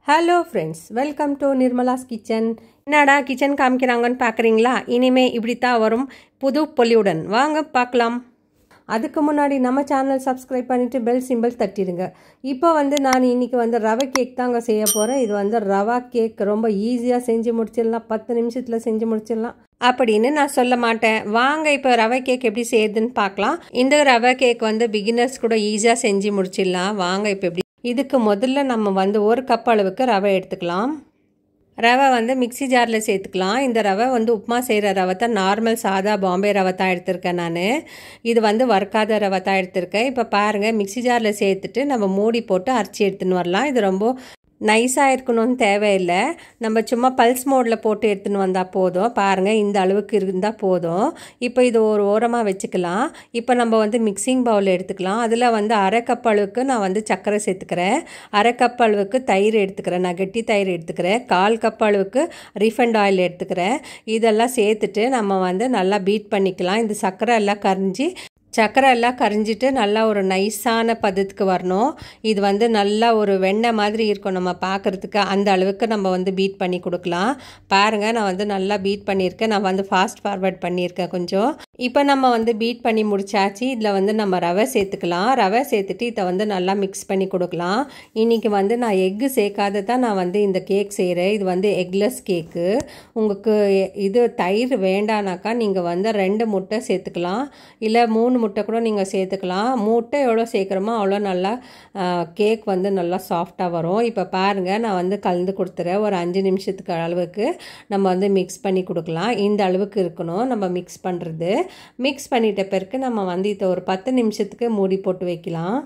Hello friends, welcome to Nirmala's kitchen. என்னடா kitchen காமிக்கிறாங்கன்னு பார்க்குறீங்களா? இனிமேல் இப்படித்தான் வரும் புது பொலிவுடன். வாங்க பார்க்கலாம். அதுக்கு முன்னாடி நம்ம சேனல் சப்ஸ்கிரைப் பண்ணிவிட்டு பெல் சிம்பிள் தட்டிடுங்க. இப்போ நான் இன்றைக்கி ரவை கேக் தாங்க செய்ய போகிறேன். இது ரவா கேக் ரொம்ப ஈஸியாக செஞ்சு முடிச்சிடலாம், 10 நிமிஷத்தில் செஞ்சு முடிச்சிடலாம் அப்படின்னு நான் சொல்ல மாட்டேன். வாங்க இப்போ ரவை கேக் எப்படி செய்யுதுன்னு பார்க்கலாம். இந்த ரவை கேக் பிகினர்ஸ் கூட ஈஸியாக செஞ்சு முடிச்சிடலாம். வாங்க இப்போ எப்படி. இதுக்கு முதல்ல நம்ம ஒரு கப் அளவுக்கு ரவை எடுத்துக்கலாம். ரவை மிக்சி ஜாரில் சேர்த்துக்கலாம். இந்த ரவை உப்புமா செய்கிற ரவை தான், நார்மல் சாதா பாம்பே ரவை தான் எடுத்திருக்கேன் நான். இது வறுக்காத ரவை தான் எடுத்திருக்கேன். இப்போ பாருங்கள், மிக்சி ஜாரில் சேர்த்துட்டு நம்ம மூடி போட்டு அரைச்சி எடுத்துன்னு வரலாம். இது ரொம்ப நைஸாக இருக்கணும்னு தேவையில்லை, நம்ம சும்மா பல்ஸ் மோடில் போட்டு எடுத்துன்னு வந்தால் போதும். பாருங்கள், இந்த அளவுக்கு இருந்தால் போதும். இப்போ இது ஒரு ஓரமாக வச்சுக்கலாம். இப்போ நம்ம மிக்சிங் பவுல் எடுத்துக்கலாம். அதில் அரை கப் அளவுக்கு நான் சர்க்கரை சேர்த்துக்கிறேன். அரை கப் அளவுக்கு தயிர் எடுத்துக்கிறேன், நான் கெட்டி தயிர் எடுத்துக்கிறேன். 1/4 கப் அளவுக்கு ரீஃபைண்ட் ஆயில் எடுத்துக்கிறேன். இதெல்லாம் சேர்த்துட்டு நம்ம நல்லா பீட் பண்ணிக்கலாம். இந்த சர்க்கரை எல்லாம் கரைஞ்சிட்டு நல்லா ஒரு நைஸான பதத்துக்கு வரணும். இது நல்லா ஒரு வெண்ணெய் மாதிரி இருக்கும் நம்ம பார்க்குறதுக்கு. அந்த அளவுக்கு நம்ம பீட் பண்ணி கொடுக்கலாம். பாருங்கள், நான் நல்லா பீட் பண்ணியிருக்கேன். நான் ஃபாஸ்ட் ஃபார்வர்ட் பண்ணியிருக்கேன் கொஞ்சம். இப்போ நம்ம பீட் பண்ணி முடிச்சாச்சு. இதில் நம்ம ரவை சேர்த்துக்கலாம். ரவை சேர்த்துட்டு இதை நல்லா மிக்ஸ் பண்ணி கொடுக்கலாம். இன்றைக்கி நான் எக்கு சேர்க்காத தான் நான் இந்த கேக் செய்கிறேன். இது எக்லெஸ் கேக்கு. உங்களுக்கு இது தயிர் வேண்டானாக்கா நீங்கள் 2 முட்டை சேர்த்துக்கலாம், இல்லை 3 முட்டை கூட நீங்கள் சேர்த்துக்கலாம். முட்டை எவ்வளோ சேர்க்குறோமோ அவ்வளோ நல்லா கேக் நல்லா சாஃப்டாக வரும். இப்போ பாருங்கள், நான் கலந்து கொடுத்துறேன். ஒரு 5 நிமிஷத்துக்கு அளவுக்கு நம்ம மிக்ஸ் பண்ணி கொடுக்கலாம். இந்த அளவுக்கு இருக்கணும் நம்ம மிக்ஸ் பண்ணுறது. மிக்ஸ் பண்ணிட்ட பிறகு நம்ம இதை ஒரு 10 நிமிஷத்துக்கு மூடி போட்டு வைக்கலாம்.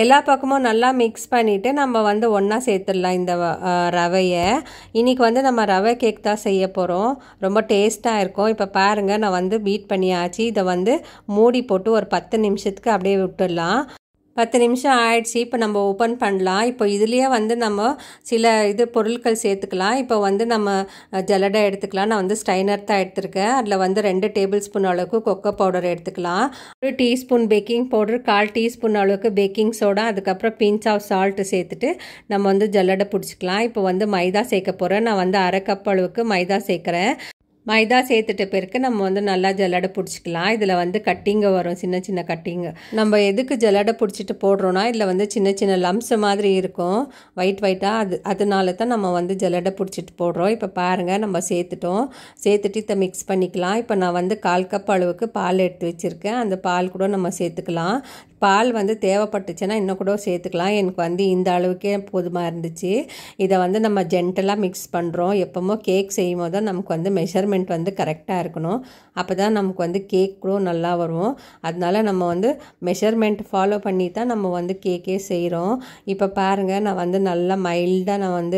எல்லா பக்கமும் நல்லா மிக்ஸ் பண்ணிவிட்டு நம்ம ஒன்றா சேர்த்துடலாம் இந்த ரவையை. இன்றைக்கி நம்ம ரவை கேக் தான் செய்ய போகிறோம். ரொம்ப டேஸ்ட்டாக இருக்கும். இப்போ பாருங்கள், நான் பீட் பண்ணியாச்சு. இதை மூடி போட்டு ஒரு 10 நிமிஷத்துக்கு அப்படியே விட்டுடலாம். 10 நிமிஷம் ஆயிடுச்சு. இப்போ நம்ம ஓப்பன் பண்ணலாம். இப்போ இதுலேயே நம்ம சில பொருட்கள் சேர்த்துக்கலாம். இப்போ நம்ம ஜலடை எடுத்துக்கலாம். நான் ஸ்டைனர் தான் எடுத்துருக்கேன். அதில் 2 டேபிள் ஸ்பூன் அளவுக்கு கொக்கோ பவுடர் எடுத்துக்கலாம். 1 டீஸ்பூன் பேக்கிங் பவுடர், 1/4 டீஸ்பூன் அளவுக்கு பேக்கிங் சோடா, அதுக்கப்புறம் பிஞ்ச் ஆஃப் சால்ட்டு சேர்த்துட்டு நம்ம ஜலடை பிடிச்சிக்கலாம். இப்போ மைதா சேர்க்க போகிறேன். நான் அரை கப் அளவுக்கு மைதா சேர்க்குறேன். மைதா சேர்த்துட்ட பிறகு நம்ம நல்லா ஜல்லடை பிடிச்சிக்கலாம். இதில் கட்டிங்க வரும், சின்ன சின்ன கட்டிங்க. நம்ம எதுக்கு ஜல்லடை பிடிச்சிட்டு போடுறோன்னா இதில் சின்ன சின்ன லம்ஸ் மாதிரி இருக்கும், ஒயிட்டாக. அதனால தான் நம்ம ஜல்லடை பிடிச்சிட்டு போடுறோம். இப்போ பாருங்கள், நம்ம சேர்த்துட்டு இதை மிக்ஸ் பண்ணிக்கலாம். இப்போ நான் 1/4 கப் அளவுக்கு பால் எடுத்து வச்சுருக்கேன். அந்த பால் கூட நம்ம சேர்த்துக்கலாம். பால் தேவைப்பட்டுச்சுன்னா இன்னும் கூட சேர்த்துக்கலாம். எனக்கு இந்த அளவுக்கே போதுமாக இருந்துச்சு. இதை நம்ம ஜென்டலாக மிக்ஸ் பண்ணுறோம். எப்போமோ கேக் செய்யும் போது தான் நமக்கு மெஷர்மெண்ட் கரெக்டாக இருக்கணும். அப்போ தான் நமக்கு கேக் கூட நல்லா வரும். அதனால நம்ம மெஷர்மெண்ட் ஃபாலோ பண்ணி தான் நம்ம கேக்கே செய்கிறோம். இப்போ பாருங்கள், நான் நல்லா மைல்டாக நான்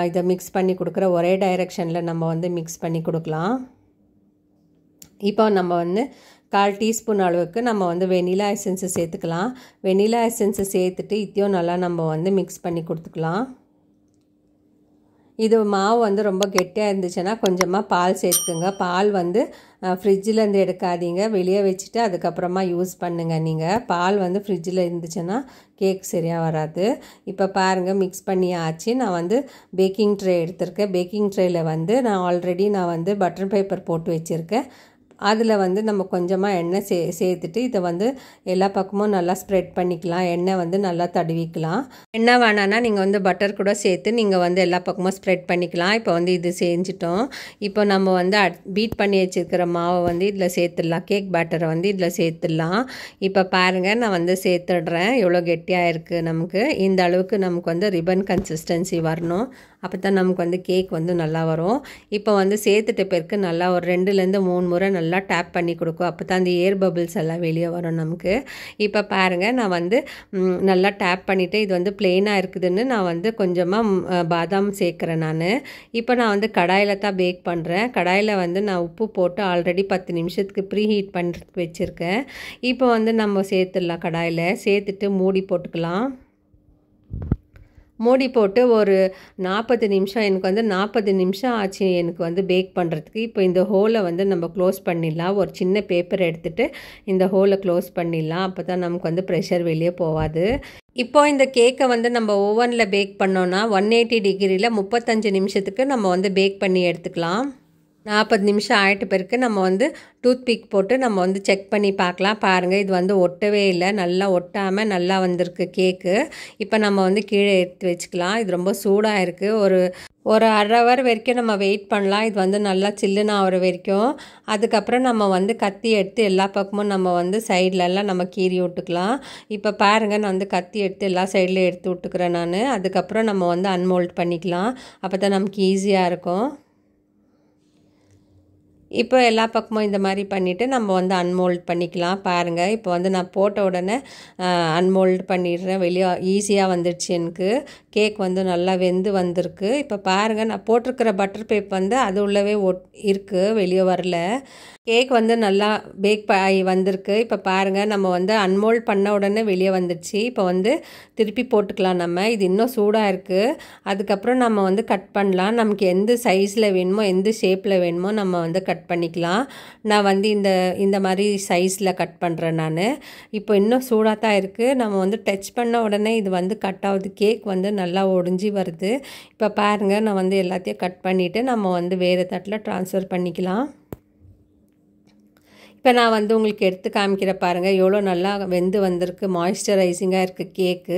இதை மிக்ஸ் பண்ணி கொடுக்குற ஒரே டைரெக்ஷனில் நம்ம மிக்ஸ் பண்ணி கொடுக்கலாம். இப்போ நம்ம 1/4 டீஸ்பூன் அளவுக்கு நம்ம வெனிலா எசன்ஸை சேர்த்துக்கலாம். வெனிலா எசன்ஸை சேர்த்துட்டு இதையும் நல்லா நம்ம மிக்ஸ் பண்ணி கொடுத்துக்கலாம். இது மாவு ரொம்ப கெட்டியாக இருந்துச்சுன்னா கொஞ்சமாக பால் சேர்த்துக்குங்க. பால் ஃப்ரிட்ஜிலேருந்து எடுக்காதீங்க, வெளியே வச்சுட்டு அதுக்கப்புறமா யூஸ் பண்ணுங்கள். நீங்கள் பால் ஃப்ரிட்ஜில் இருந்துச்சுன்னா கேக் சரியாக வராது. இப்போ பாருங்கள், மிக்ஸ் பண்ணியாச்சு. நான் பேக்கிங் ட்ரே எடுத்திருக்கேன். பேக்கிங் ட்ரேயில் நான் ஆல்ரெடி பட்டர் பேப்பர் போட்டு வச்சுருக்கேன். அதில் நம்ம கொஞ்சமாக எண்ணெய் சேர்த்துட்டு இதை எல்லா பக்கமும் நல்லா ஸ்ப்ரெட் பண்ணிக்கலாம். எண்ணெய் நல்லா தடவிக்கலாம். எண்ணெய் வேணான்னா நீங்கள் பட்டர் கூட சேர்த்து நீங்கள் எல்லா பக்கமும் ஸ்ப்ரெட் பண்ணிக்கலாம். இப்போ இது செஞ்சிட்டோம். இப்போ நம்ம பீட் பண்ணி வச்சுருக்கிற மாவை இதில் சேர்த்துடலாம். கேக் பேட்டரை இதில் சேர்த்துடலாம். இப்போ பாருங்கள், நான் சேர்த்துடுறேன். எவ்வளோ கெட்டியாக இருக்குது நமக்கு. இந்த அளவுக்கு நமக்கு ரிப்பன் கன்சிஸ்டன்சி வரணும். அப்போ தான் நமக்கு கேக் நல்லா வரும். இப்போ சேர்த்துட்ட பிறகு நல்லா ஒரு 2லேருந்து 3 முறை நல்லா டேப் பண்ணி கொடுக்கும். அப்போ தான் அந்த ஏர் பபிள்ஸ் எல்லாம் வெளியே வரும் நமக்கு. இப்போ பாருங்கள், நான் நல்லா டேப் பண்ணிவிட்டு இது பிளெயினாக இருக்குதுன்னு நான் கொஞ்சமாக பாதாம் சேர்க்குறேன் நான். இப்போ நான் கடாயில் தான் பேக் பண்ணுறேன். கடாயில் நான் உப்பு போட்டு ஆல்ரெடி 10 நிமிஷத்துக்கு ப்ரீ ஹீட் பண்ணுறதுக்கு வச்சுருக்கேன். இப்போ நம்ம சேர்த்துடலாம். கடாயில் சேர்த்துட்டு மூடி போட்டுக்கலாம். மூடி போட்டு ஒரு 40 நிமிஷம், எனக்கு வந்து 40 நிமிஷம் ஆச்சு எனக்கு வந்து பேக் பண்ணுறதுக்கு. இப்போ இந்த ஹோலை வந்து நம்ம க்ளோஸ் பண்ணிடலாம். ஒரு சின்ன பேப்பர் எடுத்துகிட்டு இந்த ஹோலை க்ளோஸ் பண்ணிடலாம். அப்போ தான் நமக்கு வந்து ப்ரெஷர் வெளியே போகாது. இப்போ இந்த கேக்கை வந்து நம்ம ஓவனில் பேக் பண்ணோன்னா 180 டிகிரியில் 35 நிமிஷத்துக்கு நம்ம வந்து பேக் பண்ணி எடுத்துக்கலாம். 40 நிமிஷம் ஆகிட்ட பிறகு நம்ம வந்து டூத் பிக் போட்டு நம்ம வந்து செக் பண்ணி பார்க்கலாம். பாருங்கள், இது வந்து ஒட்டவே இல்லை, நல்லா ஒட்டாமல் நல்லா வந்திருக்கு கேக்கு. இப்போ நம்ம வந்து கீழே எடுத்து வச்சுக்கலாம். இது ரொம்ப சூடாக இருக்குது. ஒரு அரை ஹவர் வரைக்கும் நம்ம வெயிட் பண்ணலாம். இது வந்து நல்லா சில்லுன்னு ஆகிற வரைக்கும். அதுக்கப்புறம் நம்ம வந்து கத்தி எடுத்து எல்லா பக்கமும் நம்ம வந்து சைட்லலாம் நம்ம கீறி விட்டுக்கலாம். இப்போ பாருங்கள், நான் வந்து கத்தி எடுத்து எல்லா சைட்லேயும் எடுத்து விட்டுக்கிறேன் நான். அதுக்கப்புறம் நம்ம வந்து அன்மோல்ட் பண்ணிக்கலாம். அப்போ தான் நமக்கு ஈஸியாக இருக்கும். இப்போ எல்லா பக்கமும் இந்த மாதிரி பண்ணிவிட்டு நம்ம வந்து அன்மோல்ட் பண்ணிக்கலாம். பாருங்கள், இப்போ வந்து நான் போட்ட உடனே அன்மோல்ட் பண்ணிடுறேன். வெளியே ஈஸியாக வந்துடுச்சு. எனக்கு கேக் வந்து நல்லா வெந்து வந்திருக்கு. இப்போ பாருங்கள், நான் போட்டிருக்கிற பட்டர் பேப்பர் வந்து அது உள்ளவே இருக்குது, வெளியே வரல. கேக் வந்து நல்லா பேக் ஆகி வந்திருக்கு. இப்போ பாருங்கள், நம்ம வந்து அன்மோல்ட் பண்ண உடனே வெளியே வந்துடுச்சு. இப்போ வந்து திருப்பி போட்டுக்கலாம் நம்ம. இது இன்னும் சூடாக இருக்குது. அதுக்கப்புறம் நம்ம வந்து கட் பண்ணலாம். நமக்கு எந்த சைஸில் வேணுமோ, எந்த ஷேப்பில் வேணுமோ நம்ம வந்து கட் பண்ணிக்கலாம். நான் வந்து இந்த மாதிரி சைஸில் கட் பண்ணுறேன் நான். இப்போ இன்னும் சூடாக தான் இருக்குது. நம்ம வந்து டச் பண்ண உடனே இது வந்து கட் ஆகுது. கேக் வந்து நல்லா ஒடிஞ்சி வருது. இப்போ பாருங்கள், நான் வந்து எல்லாத்தையும் கட் பண்ணிவிட்டு நம்ம வந்து வேறு தட்டில் ட்ரான்ஸ்ஃபர் பண்ணிக்கலாம். இப்போ நான் வந்து உங்களுக்கு எடுத்து காமிக்கிற பாருங்கள், எவ்வளோ நல்லா வெந்து வந்திருக்கு. மாய்ஸ்சரைசிங்காக இருக்குது கேக்கு.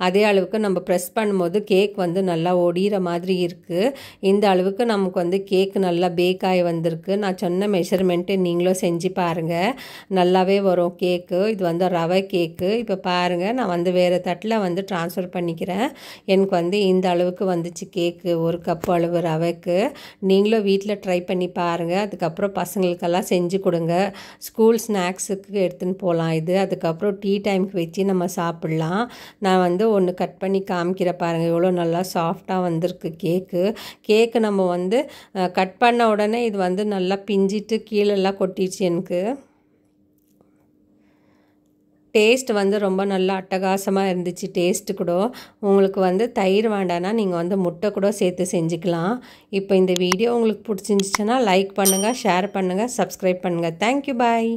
அதே அளவுக்கு நம்ம ப்ரெஸ் பண்ணும்போது கேக் வந்து நல்லா ஒடிகிற மாதிரி இருக்குது. இந்த அளவுக்கு நமக்கு வந்து கேக்கு நல்லா பேக் ஆகி வந்திருக்கு. நான் சொன்ன மெஷர்மெண்ட்டு நீங்களும் செஞ்சு பாருங்கள், நல்லாவே வரும் கேக்கு. இது வந்து ரவை கேக்கு. இப்போ பாருங்கள், நான் வந்து வேறு தட்டில் வந்து ட்ரான்ஸ்ஃபர் பண்ணிக்கிறேன். எனக்கு வந்து இந்த அளவுக்கு வந்துச்சு கேக்கு, 1 கப் அளவு ரவைக்கு. நீங்களும் வீட்டில் ட்ரை பண்ணி பாருங்கள். அதுக்கப்புறம் பசங்களுக்கெல்லாம் செஞ்சு கொடுங்க. ஸ்கூல் ஸ்நாக்ஸுக்கு எடுத்துன்னு போகலாம் இது. அதுக்கப்புறம் டீ டைமுக்கு வச்சு நம்ம சாப்பிட்லாம். நான் வந்து ஒன்று கட் பண்ணி காமிக்கிற பாருங்கள், எவ்வளோ நல்லா சாஃப்டாக வந்திருக்கு கேக்கு. நம்ம வந்து கட் பண்ண உடனே இது வந்து நல்லா பிஞ்சிட்டு கீழெல்லாம் கொட்டிடுச்சு எனக்கு. டேஸ்ட் வந்து ரொம்ப நல்லா அட்டகாசமாக இருந்துச்சு. டேஸ்ட்டு கூட உங்களுக்கு வந்து தயிர் வேண்டானா நீங்கள் வந்து முட்டை கூட சேர்த்து செஞ்சுக்கலாம். இப்போ இந்த வீடியோ உங்களுக்கு பிடிச்சிருந்துச்சுன்னா லைக் பண்ணுங்கள், ஷேர் பண்ணுங்கள், சப்ஸ்கிரைப் பண்ணுங்கள். தேங்க்யூ, பாய்.